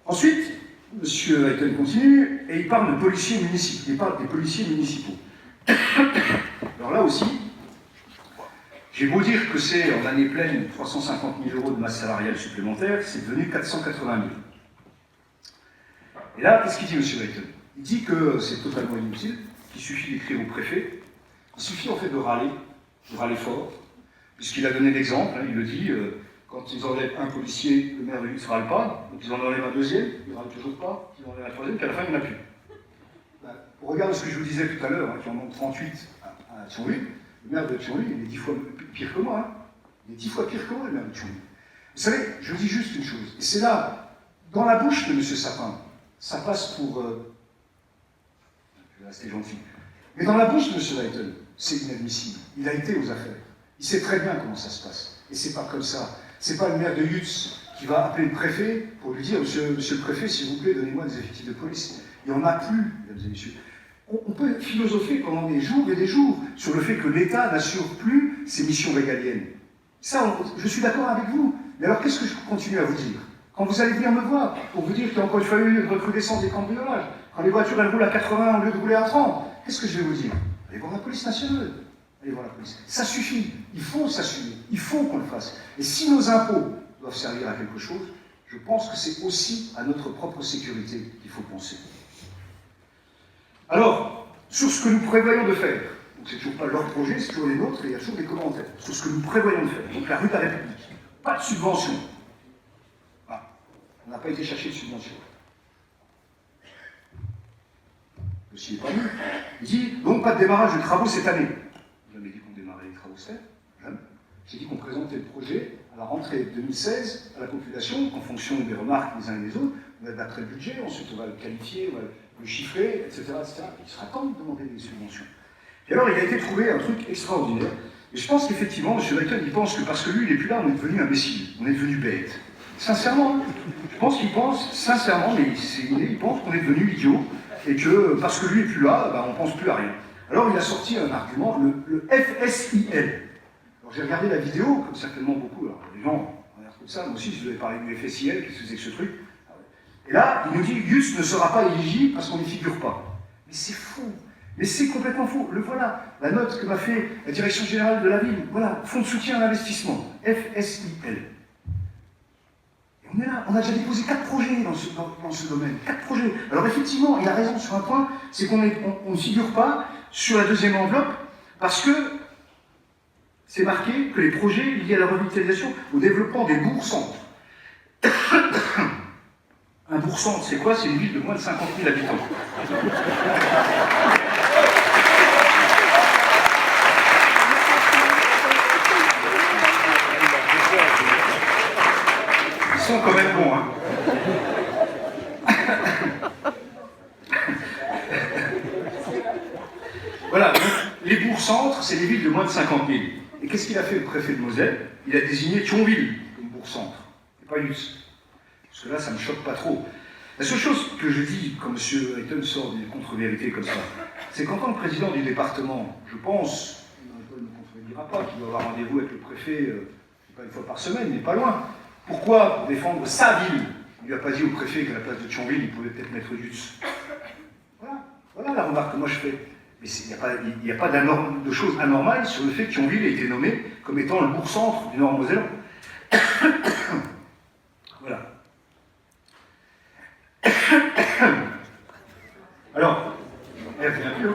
Ensuite, M. Hayton continue, et il parle de policiers municipaux. Il parle des policiers municipaux. Alors là aussi, j'ai beau dire que c'est en année pleine 350 000 € de masse salariale supplémentaire, c'est devenu 480 000. Et là, qu'est-ce qu'il dit, M. Hayton? Il dit que c'est totalement inutile, qu'il suffit d'écrire au préfet, il suffit en fait de râler fort, puisqu'il a donné l'exemple, hein, il le dit, quand ils enlèvent un policier, le maire de Lille ne râle pas, donc ils en enlèvent un deuxième, il ne râle toujours pas, ils en enlèvent un troisième, puis à la fin il n'y en a plus. Au regard de ce que je vous disais tout à l'heure, hein, qui en manque 38 à Thionville, le maire de Thionville, il est 10 fois pire que moi. Hein. Il est 10 fois pire que moi, le maire de Thionville. Vous savez, je vous dis juste une chose, et c'est là, dans la bouche de M. Sapin, ça passe pour... je vais rester gentil. Mais dans la bouche de M. Hayton, c'est inadmissible. Il a été aux affaires. Il sait très bien comment ça se passe. Et c'est pas comme ça. C'est pas le maire de Yutz qui va appeler le préfet pour lui dire monsieur le préfet, s'il vous plaît, donnez-moi des effectifs de police. Il n'y en a plus, mesdames et messieurs. On peut philosopher pendant des jours et des jours sur le fait que l'État n'assure plus ses missions régaliennes. Ça, je suis d'accord avec vous. Mais alors, qu'est-ce que je continue à vous dire? Quand vous allez venir me voir, pour vous dire qu'il y a encore une fois eu une recrudescence des cambriolages, quand les voitures elles roulent à 80 au lieu de rouler à 30, qu'est-ce que je vais vous dire? Allez voir la police nationale. Allez voir la police. Ça suffit. Il faut s'assumer. Il faut qu'on le fasse. Et si nos impôts doivent servir à quelque chose, je pense que c'est aussi à notre propre sécurité qu'il faut penser. Alors, sur ce que nous prévoyons de faire, donc c'est toujours pas leur projet, c'est toujours les nôtres, et il y a toujours des commentaires. Sur ce que nous prévoyons de faire, donc la rue de la République, pas de subvention. Ah, on n'a pas été chercher de subvention. Le dossier n'est pas lu. Il dit, donc pas de démarrage de travaux cette année. Je n'ai jamais dit qu'on démarrait les travaux cette année. J'ai dit qu'on présentait le projet à la rentrée 2016 à la population, en fonction des remarques des uns et des autres. On va d'après le budget, ensuite on va le qualifier, on va le chiffrer, etc., etc. Il sera temps de demander des subventions. Et alors il a été trouvé un truc extraordinaire. Et je pense qu'effectivement, M. Hayton, il pense que parce que lui, il n'est plus là, on est devenu imbécile, on est devenu bête. Sincèrement, je pense qu'il pense, sincèrement, mais il pense qu'on est devenu idiot, et que parce que lui n'est plus là, ben, on ne pense plus à rien. Alors il a sorti un argument, le FSIL. Alors j'ai regardé la vidéo, comme certainement beaucoup, alors les gens regardent comme ça, moi aussi je devais parler du FSIL, qu'est-ce que c'est que ce truc? Et là, il nous dit, Yutz ne sera pas éligible parce qu'on n'y figure pas. Mais c'est faux. Mais c'est complètement faux. Le voilà, la note que m'a fait la Direction Générale de la Ville. Voilà, Fonds de soutien à l'investissement, FSIL. Et on est là, on a déjà déposé 4 projets dans ce domaine. 4 projets. Alors effectivement, il a raison sur un point, c'est qu'on ne figure pas sur la deuxième enveloppe parce que c'est marqué que les projets liés à la revitalisation, au développement des bourgs-centres. Un bourg-centre, c'est quoi? C'est une ville de moins de 50 000 habitants. Ils sont quand même bons, hein. Voilà, donc, les bourgs-centres, c'est les villes de moins de 50 000. Et qu'est-ce qu'il a fait le préfet de Moselle? Il a désigné Thionville comme bourg-centre, et pas Yutz. Parce que là, ça ne me choque pas trop. La seule chose que je dis, quand M. Hayton sort des contre-vérités comme ça, c'est qu'en tant que président du département, je pense, il ne me contredira pas, qu'il doit avoir rendez-vous avec le préfet, pas une fois par semaine, mais pas loin. Pourquoi, pour défendre sa ville, il ne lui a pas dit au préfet qu'à la place de Thionville, il pouvait peut-être mettre Yutz? Voilà la remarque que moi je fais. Mais il n'y a pas de choses anormales sur le fait que Thionville ait été nommé comme étant le bourg-centre du Nord-Mosellan. Voilà. Alors, elle vient plus.